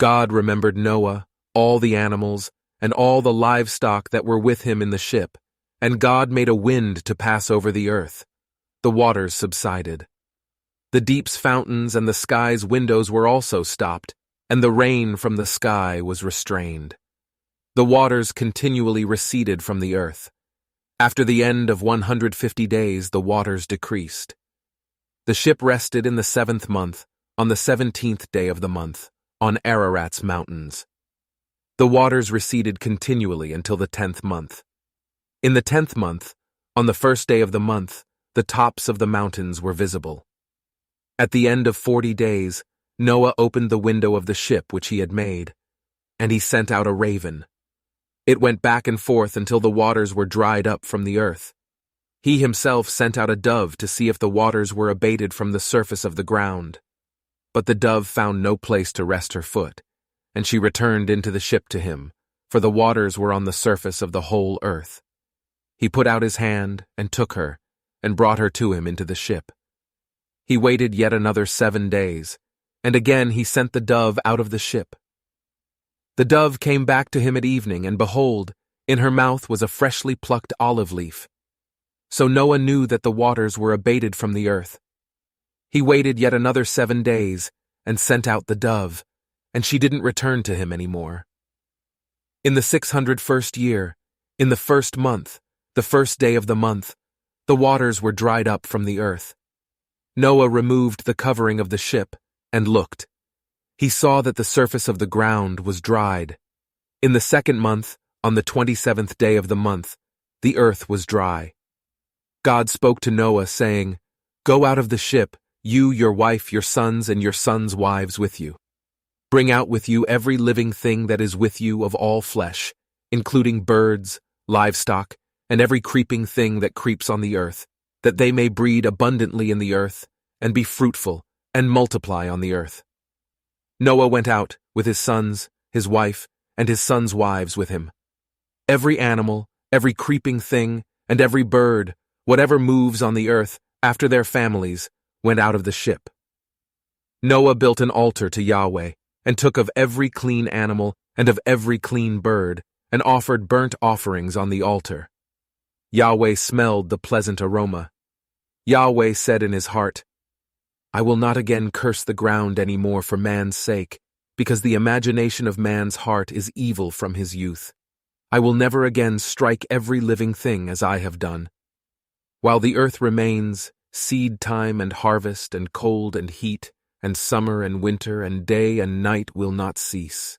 God remembered Noah, all the animals, and all the livestock that were with him in the ship, and God made a wind to pass over the earth. The waters subsided. The deep's fountains and the sky's windows were also stopped, and the rain from the sky was restrained. The waters continually receded from the earth. After the end of 150 days, the waters decreased. The ship rested in the 7th month, on the 17th day of the month, on Ararat's mountains. The waters receded continually until the 10th month. In the 10th month, on the 1st day of the month, the tops of the mountains were visible. At the end of 40 days, Noah opened the window of the ship which he had made, and he sent out a raven. It went back and forth until the waters were dried up from the earth. He himself sent out a dove to see if the waters were abated from the surface of the ground. But the dove found no place to rest her foot, and she returned into the ship to him, for the waters were on the surface of the whole earth. He put out his hand and took her, and brought her to him into the ship. He waited yet another 7 days, and again he sent the dove out of the ship. The dove came back to him at evening, and behold, in her mouth was a freshly plucked olive leaf. So Noah knew that the waters were abated from the earth. He waited yet another 7 days, and sent out the dove, and she didn't return to him any more. In the 601st year, in the 1st month, the 1st day of the month, the waters were dried up from the earth. Noah removed the covering of the ship, and looked. He saw that the surface of the ground was dried. In the 2nd month, on the 27th day of the month, the earth was dry. God spoke to Noah, saying, "Go out of the ship, you, your wife, your sons, and your sons' wives with you. Bring out with you every living thing that is with you of all flesh, including birds, livestock, and every creeping thing that creeps on the earth, that they may breed abundantly in the earth, and be fruitful, and multiply on the earth." Noah went out with his sons, his wife, and his sons' wives with him. Every animal, every creeping thing, and every bird, whatever moves on the earth, after their families, went out of the ship. Noah built an altar to Yahweh, and took of every clean animal and of every clean bird, and offered burnt offerings on the altar. Yahweh smelled the pleasant aroma. Yahweh said in his heart, "I will not again curse the ground any more for man's sake, because the imagination of man's heart is evil from his youth. I will never again strike every living thing as I have done. While the earth remains, seed time and harvest and cold and heat, and summer and winter and day and night will not cease.